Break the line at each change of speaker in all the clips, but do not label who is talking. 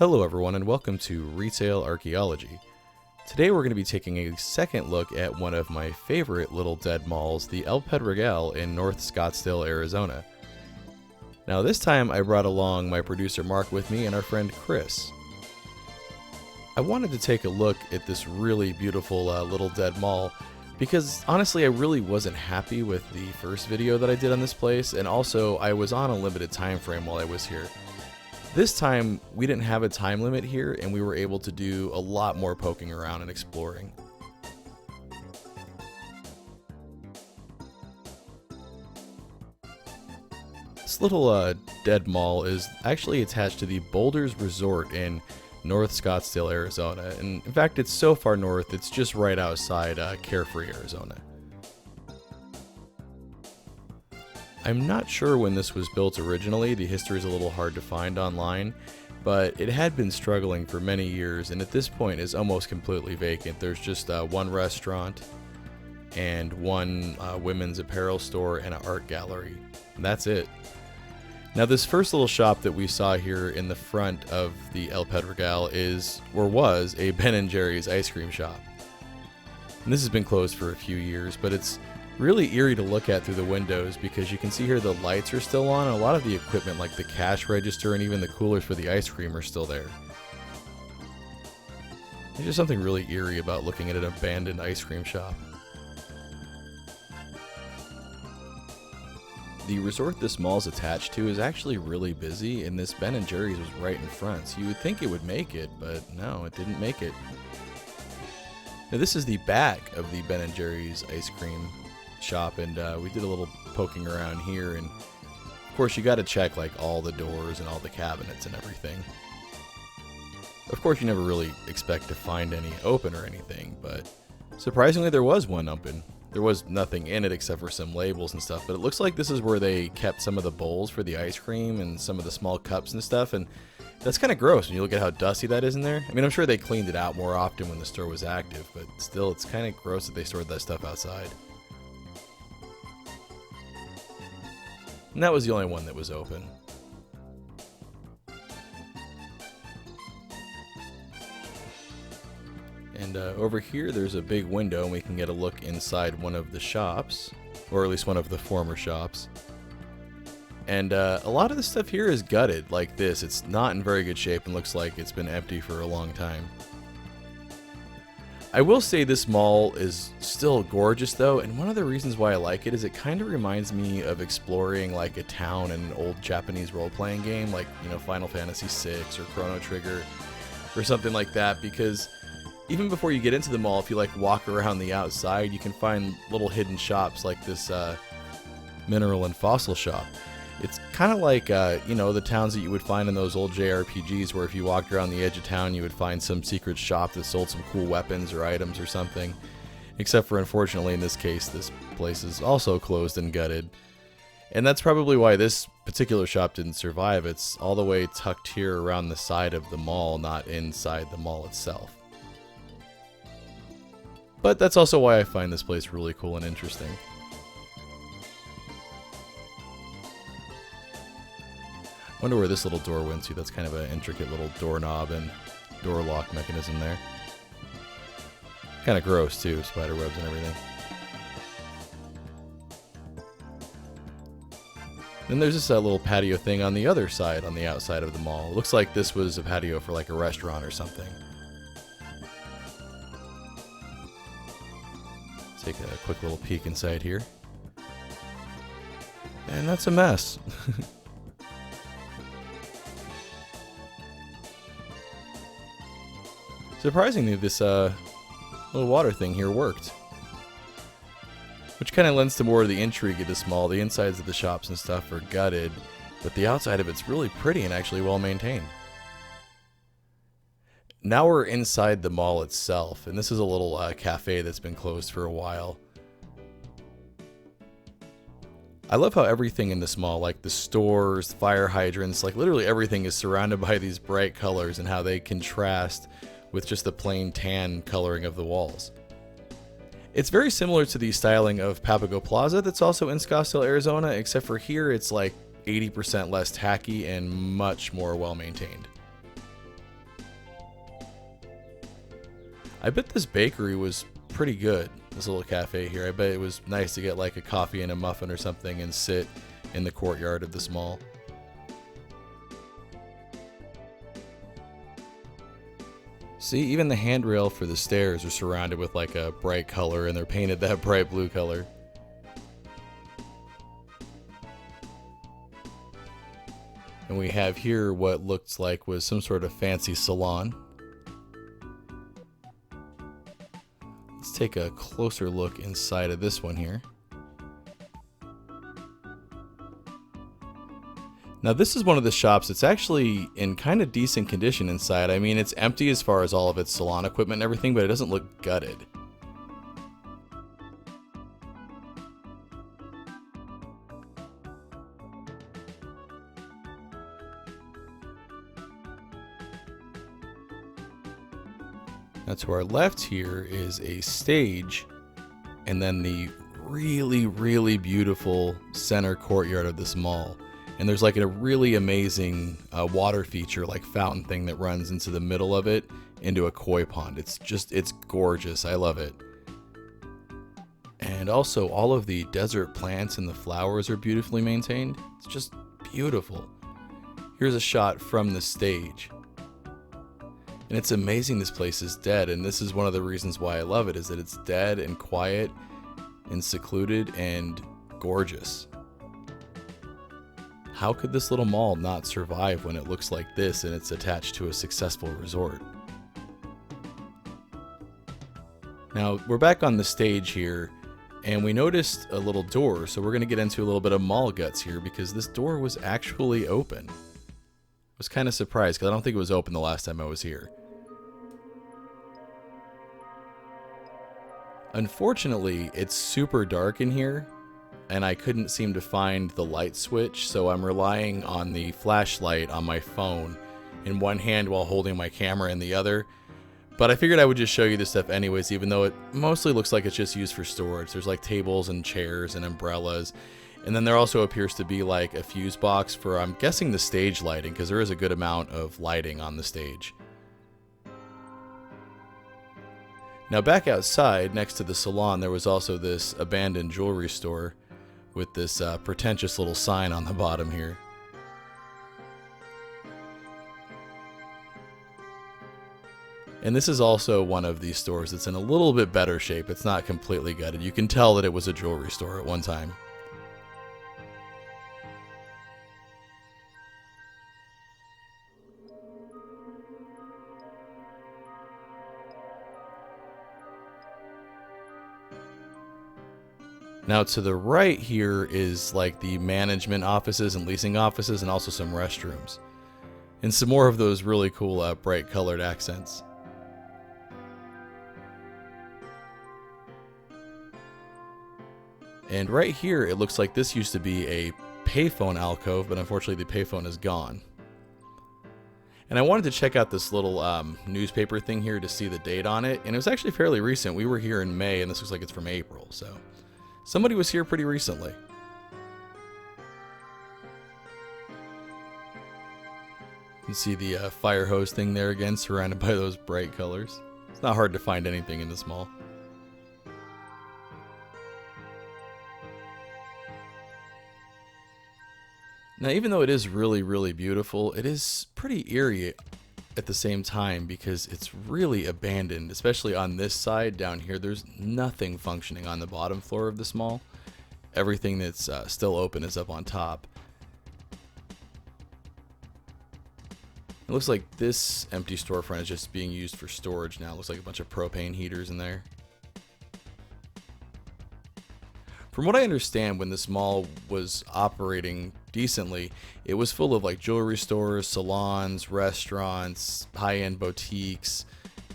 Hello everyone and welcome to Retail Archaeology. Today we're going to be taking a second look at one of my favorite little dead malls, the El Pedregal in North Scottsdale, Arizona. Now this time I brought along my producer Mark with me and our friend Chris. I wanted to take a look at this really beautiful little dead mall because honestly I really wasn't happy with the first video that I did on this place, and also I was on a limited time frame while I was here. This time, we didn't have a time limit here, and we were able to do a lot more poking around and exploring. This little dead mall is actually attached to the Boulders Resort in North Scottsdale, Arizona. And in fact, it's so far north, it's just right outside Carefree, Arizona. I'm not sure when this was built originally. The history is a little hard to find online, but it had been struggling for many years and at this point is almost completely vacant. There's just one restaurant and one women's apparel store and an art gallery. And that's it. Now this first little shop that we saw here in the front of the El Pedregal is, or was, a Ben & Jerry's ice cream shop. And this has been closed for a few years, but it's really eerie to look at through the windows because you can see here the lights are still on and a lot of the equipment like the cash register and even the coolers for the ice cream are still there. There's just something really eerie about looking at an abandoned ice cream shop. The resort this mall's attached to is actually really busy, and this Ben & Jerry's was right in front, so you would think it would make it, but no, it didn't make it. Now this is the back of the Ben & Jerry's ice cream shop, and we did a little poking around here, and of course you got to check like all the doors and all the cabinets and everything. Of course you never really expect to find any open or anything, but surprisingly there was one open. There was nothing in it except for some labels and stuff, but it looks like this is where they kept some of the bowls for the ice cream and some of the small cups and stuff, and that's kind of gross when you look at how dusty that is in there. I mean, I'm sure they cleaned it out more often when the store was active, but still it's kind of gross that they stored that stuff outside. And that was the only one that was open. And over here there's a big window and we can get a look inside one of the shops, or at least one of the former shops. And a lot of the stuff here is gutted like this. It's not in very good shape and looks like it's been empty for a long time. I will say this mall is still gorgeous though, and one of the reasons why I like it is it kind of reminds me of exploring like a town in an old Japanese role-playing game, like, you know, Final Fantasy VI or Chrono Trigger or something like that, because even before you get into the mall, if you like walk around the outside, you can find little hidden shops like this mineral and fossil shop. It's kind of like, you know, the towns that you would find in those old JRPGs where if you walked around the edge of town, you would find some secret shop that sold some cool weapons or items or something. Except for, unfortunately, in this case, this place is also closed and gutted. And that's probably why this particular shop didn't survive. It's all the way tucked here around the side of the mall, not inside the mall itself. But that's also why I find this place really cool and interesting. I wonder where this little door went to. That's kind of an intricate little doorknob and door lock mechanism there. Kind of gross too, spider webs and everything. Then there's this little patio thing on the other side, on the outside of the mall. It looks like this was a patio for like a restaurant or something. Let's take a quick little peek inside here. And that's a mess. Surprisingly, this little water thing here worked. Which kind of lends to more of the intrigue of this mall. The insides of the shops and stuff are gutted, but the outside of it's really pretty and actually well maintained. Now we're inside the mall itself, and this is a little cafe that's been closed for a while. I love how everything in this mall, like the stores, fire hydrants, like literally everything is surrounded by these bright colors and how they contrast with just the plain tan coloring of the walls. It's very similar to the styling of Papago Plaza that's also in Scottsdale, Arizona, except for here it's like 80% less tacky and much more well maintained. I bet this bakery was pretty good, this little cafe here. I bet it was nice to get like a coffee and a muffin or something and sit in the courtyard of this mall. See, even the handrail for the stairs are surrounded with like a bright color, and they're painted that bright blue color. And we have here what looks like was some sort of fancy salon. Let's take a closer look inside of this one here. Now this is one of the shops that's actually in kind of decent condition inside. I mean, it's empty as far as all of its salon equipment and everything, but it doesn't look gutted. Now to our left here is a stage, and then the really, really beautiful center courtyard of this mall. And there's like a really amazing water feature, like fountain thing that runs into the middle of it into a koi pond. It's gorgeous. I love it. And also all of the desert plants and the flowers are beautifully maintained. It's just beautiful. Here's a shot from the stage. And it's amazing this place is dead, and this is one of the reasons why I love it, is that it's dead and quiet and secluded and gorgeous. How could this little mall not survive when it looks like this and it's attached to a successful resort? Now, we're back on the stage here, and we noticed a little door, so we're going to get into a little bit of mall guts here, because this door was actually open. I was kind of surprised, because I don't think it was open the last time I was here. Unfortunately, it's super dark in here, and I couldn't seem to find the light switch, so I'm relying on the flashlight on my phone in one hand while holding my camera in the other. But I figured I would just show you this stuff anyways, even though it mostly looks like it's just used for storage. There's like tables and chairs and umbrellas, and then there also appears to be like a fuse box for, I'm guessing, the stage lighting, because there is a good amount of lighting on the stage. Now back outside, next to the salon, there was also this abandoned jewelry store with this pretentious little sign on the bottom here. And this is also one of these stores that's in a little bit better shape. It's not completely gutted. You can tell that it was a jewelry store at one time. Now to the right here is like the management offices and leasing offices, and also some restrooms. And some more of those really cool bright colored accents. And right here, it looks like this used to be a payphone alcove, but unfortunately the payphone is gone. And I wanted to check out this little newspaper thing here to see the date on it, and it was actually fairly recent. We were here in May, and this looks like it's from April, so somebody was here pretty recently. You can see the fire hose thing there again, surrounded by those bright colors. It's not hard to find anything in this mall. Now, even though it is really, really beautiful, it is pretty eerie at the same time, because it's really abandoned, especially on this side down here. There's nothing functioning on the bottom floor of this mall. Everything that's still open is up on top. It looks like this empty storefront is just being used for storage now. It looks like a bunch of propane heaters in there. From what I understand, when this mall was operating decently, it was full of like jewelry stores, salons, restaurants, high-end boutiques,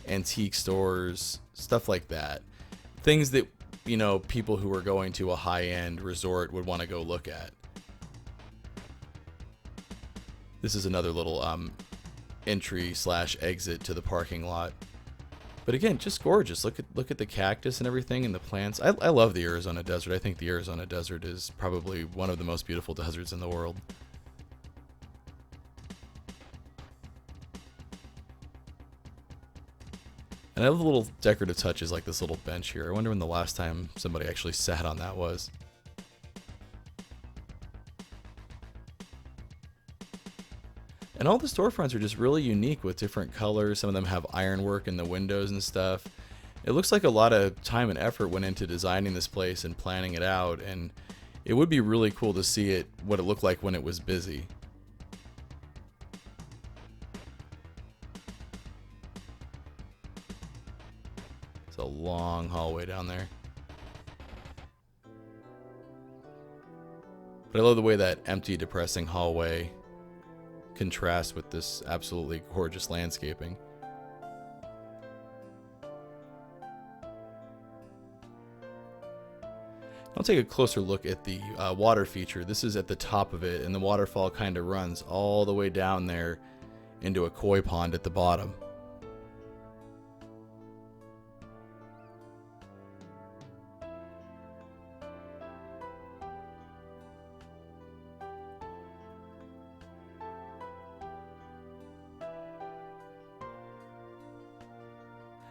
antique stores, stuff like that. Things that, you know, people who are going to a high-end resort would want to go look at. This is another little entry slash exit to the parking lot. But again, just gorgeous. Look at the cactus and everything, and the plants. I love the Arizona desert. I think the Arizona desert is probably one of the most beautiful deserts in the world. And I love the little decorative touches like this little bench here. I wonder when the last time somebody actually sat on that was. And all the storefronts are just really unique with different colors. Some of them have ironwork in the windows and stuff. It looks like a lot of time and effort went into designing this place and planning it out, and it would be really cool to see it, what it looked like when it was busy. It's a long hallway down there. But I love the way that empty, depressing hallway contrasts with this absolutely gorgeous landscaping. I'll take a closer look at the water feature. This is at the top of it, and the waterfall kind of runs all the way down there into a koi pond at the bottom.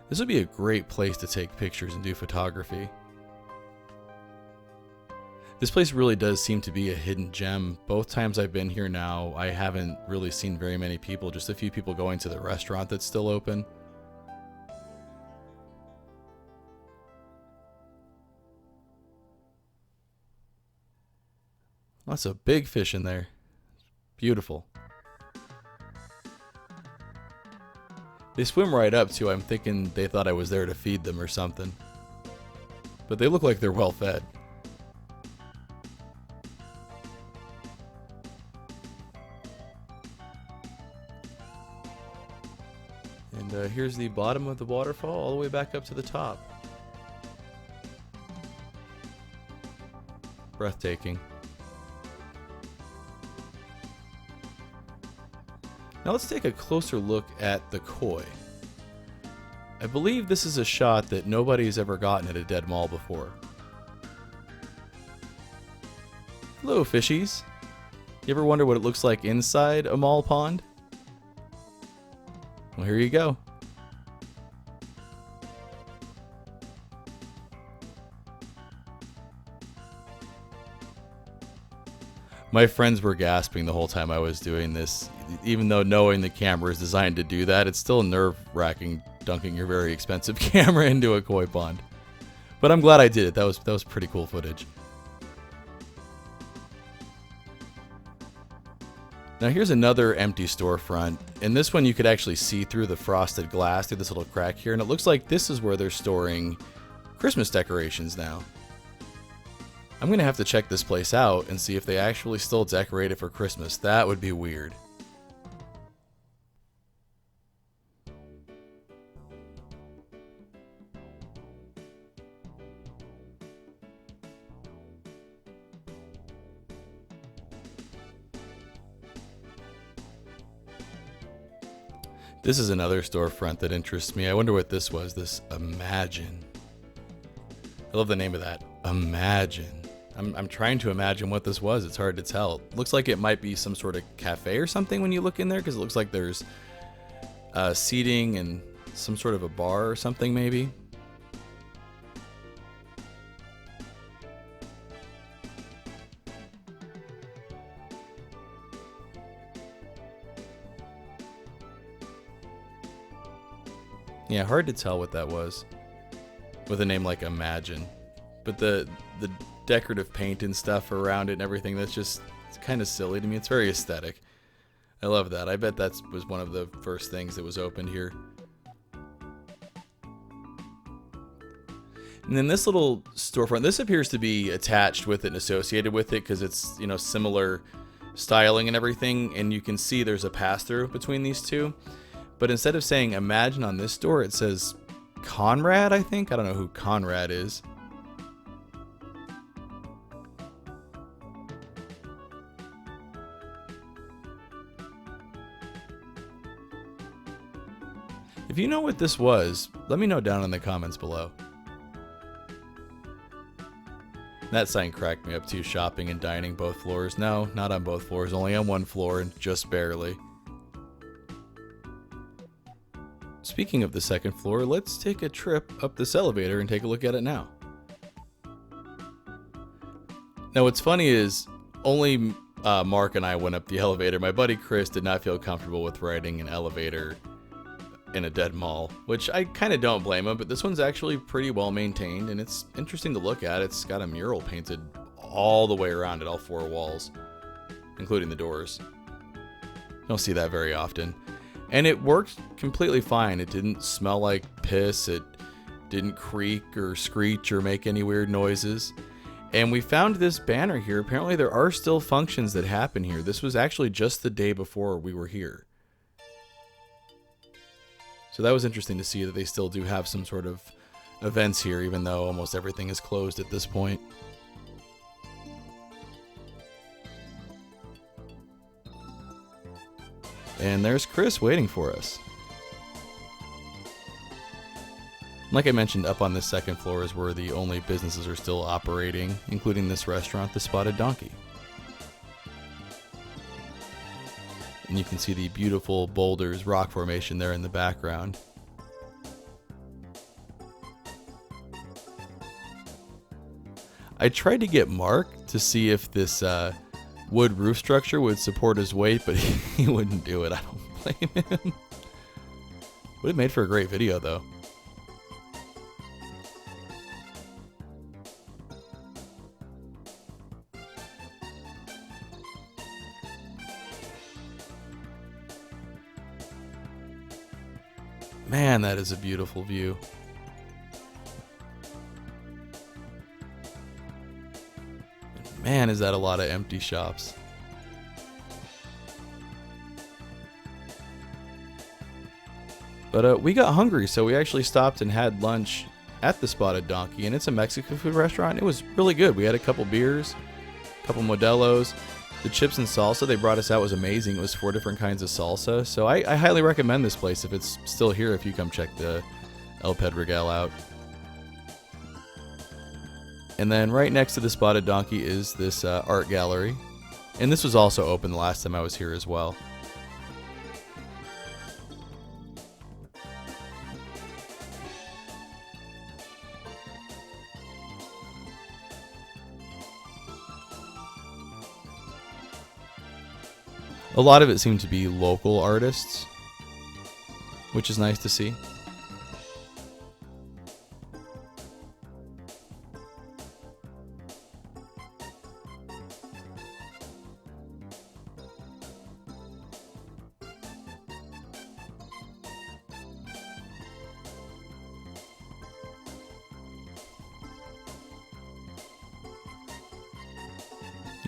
This would be a great place to take pictures and do photography. This place really does seem to be a hidden gem. Both times I've been here now, I haven't really seen very many people, just a few people going to the restaurant that's still open. Lots of big fish in there. Beautiful. They swim right up too. I'm thinking they thought I was there to feed them or something. But they look like they're well fed. And here's the bottom of the waterfall all the way back up to the top. Breathtaking. Now let's take a closer look at the koi. I believe this is a shot that nobody's ever gotten at a dead mall before. Hello, fishies. You ever wonder what it looks like inside a mall pond? Well, here you go. My friends were gasping the whole time I was doing this. Even though knowing the camera is designed to do that, it's still nerve-wracking dunking your very expensive camera into a koi pond. But I'm glad I did it. That was pretty cool footage. Now here's another empty storefront. In this one you could actually see through the frosted glass through this little crack here, and it looks like this is where they're storing Christmas decorations now. I'm gonna have to check this place out and see if they actually still decorate it for Christmas. That would be weird. This is another storefront that interests me. I wonder what this was, this Imagine. I love the name of that, Imagine. I'm trying to imagine what this was. It's hard to tell. Looks like it might be some sort of cafe or something when you look in there, because it looks like there's seating and some sort of a bar or something maybe. Yeah, hard to tell what that was with a name like Imagine. But the decorative paint and stuff around it and everything, that's just, it's kind of silly to me. It's very aesthetic. I love that. I bet that was one of the first things that was opened here. And then this little storefront, this appears to be attached with it and associated with it because it's, you know, similar styling and everything, and you can see there's a pass-through between these two. But instead of saying Imagine on this door, it says Conrad, I think. I don't know who Conrad is. If you know what this was, let me know down in the comments below. That sign cracked me up too, shopping and dining both floors. No, not on both floors, only on one floor and just barely. speaking of the second floor, let's take a trip up this elevator and take a look at it now. Now what's funny is only Mark and I went up the elevator. My buddy Chris did not feel comfortable with riding an elevator in a dead mall, which I kind of don't blame him, but this one's actually pretty well maintained and it's interesting to look at. It's got a mural painted all the way around it, all four walls, including the doors. You don't see that very often. And it worked completely fine. It didn't smell like piss, it didn't creak or screech or make any weird noises. And we found this banner here. Apparently there are still functions that happen here. This was actually just the day before we were here. So that was interesting to see that they still do have some sort of events here, even though almost everything is closed at this point. And there's Chris waiting for us. Like I mentioned, up on this second floor is where the only businesses are still operating, including this restaurant, The Spotted Donkey. And you can see the beautiful boulders, rock formation there in the background. I tried to get Mark to see if this wood roof structure would support his weight, but he wouldn't do it. I don't blame him. Would have made for a great video though. Man, that is a beautiful view. Man, is that a lot of empty shops. But we got hungry, so we actually stopped and had lunch at the Spotted Donkey, and it's a Mexican food restaurant. It was really good. We had a couple beers, a couple Modelos. The chips and salsa they brought us out was amazing. It was 4 different kinds of salsa. So I highly recommend this place if it's still here, if you come check the El Pedregal out. And then right next to the Spotted Donkey is this art gallery. And this was also open the last time I was here as well. A lot of it seemed to be local artists, which is nice to see.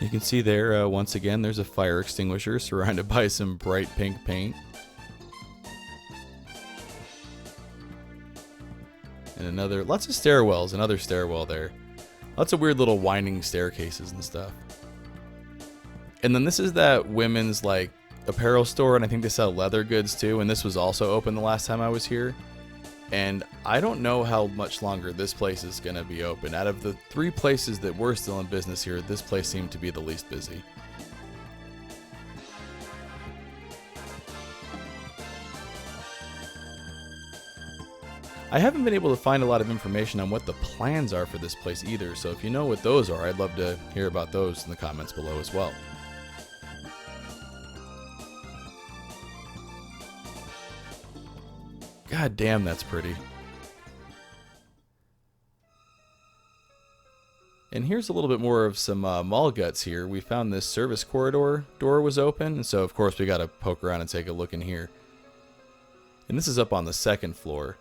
You can see there, once again, there's a fire extinguisher surrounded by some bright pink paint. And lots of stairwells, another stairwell there. Lots of weird little winding staircases and stuff. And then this is that women's, like, apparel store, and I think they sell leather goods too, and this was also open the last time I was here. And I don't know how much longer this place is going to be open. Out of the 3 places that were still in business here, this place seemed to be the least busy. I haven't been able to find a lot of information on what the plans are for this place either, so if you know what those are, I'd love to hear about those in the comments below as well. God damn, that's pretty. And here's a little bit more of some mall guts here. We found this service corridor door was open, and so of course we got to poke around and take a look in here. And this is up on the 2nd floor.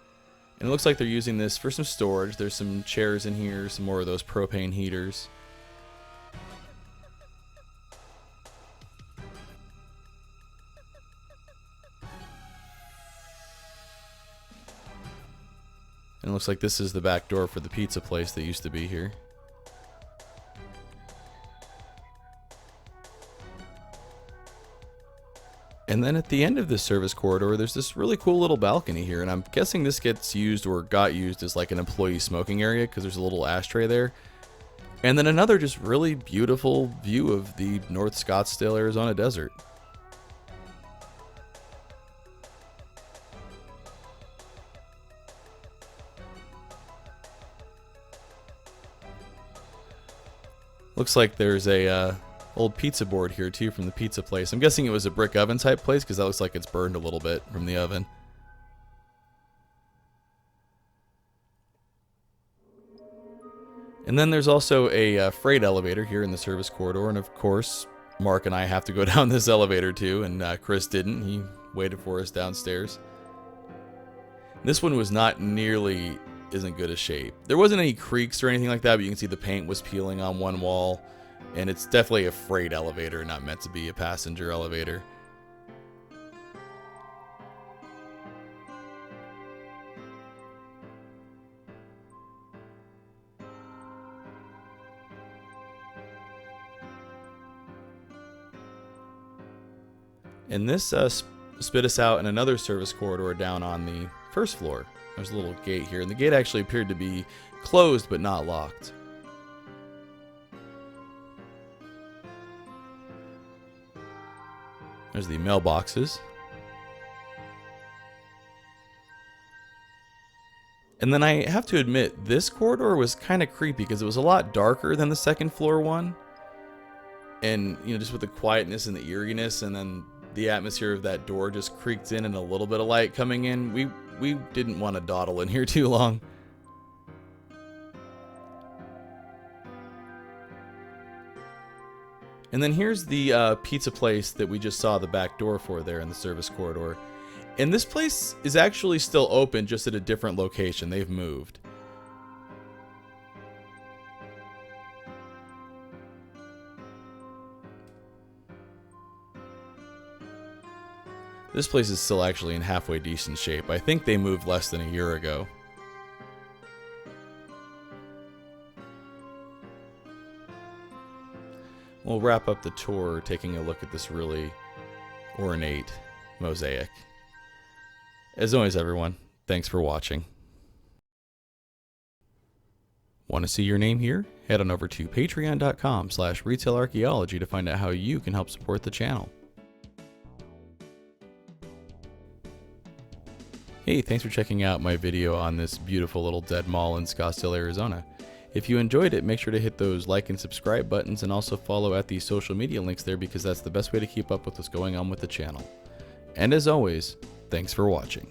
And it looks like they're using this for some storage. There's some chairs in here, some more of those propane heaters. And it looks like this is the back door for the pizza place that used to be here. And then at the end of this service corridor, there's this really cool little balcony here, and I'm guessing this gets used or got used as like an employee smoking area because there's a little ashtray there. And then another just really beautiful view of the North Scottsdale, Arizona desert. Looks like there's a old pizza board here too from the pizza place. I'm guessing it was a brick oven type place because that looks like it's burned a little bit from the oven. And then there's also a freight elevator here in the service corridor, and of course Mark and I have to go down this elevator too, and Chris didn't. He waited for us downstairs. This one was not nearly isn't good a shape. There wasn't any creaks or anything like that, but you can see the paint was peeling on one wall, and it's definitely a freight elevator, not meant to be a passenger elevator. And this spit us out in another service corridor down on the first floor. There's a little gate here, and the gate actually appeared to be closed but not locked. There's the mailboxes. And then I have to admit, this corridor was kind of creepy because it was a lot darker than the second floor one. And, you know, just with the quietness and the eeriness, and then the atmosphere of that door just creaked in and a little bit of light coming in. We didn't want to dawdle in here too long. And then here's the pizza place that we just saw the back door for there in the service corridor. And this place is actually still open, just at a different location. They've moved. This place is still actually in halfway decent shape. I think they moved less than a year ago. We'll wrap up the tour taking a look at this really ornate mosaic. As always, everyone, thanks for watching. Want to see your name here? Head on over to patreon.com/retailarchaeology to find out how you can help support the channel. Hey, thanks for checking out my video on this beautiful little dead mall in Scottsdale, Arizona. If you enjoyed it, make sure to hit those like and subscribe buttons, and also follow at the social media links there, because that's the best way to keep up with what's going on with the channel. And as always, thanks for watching.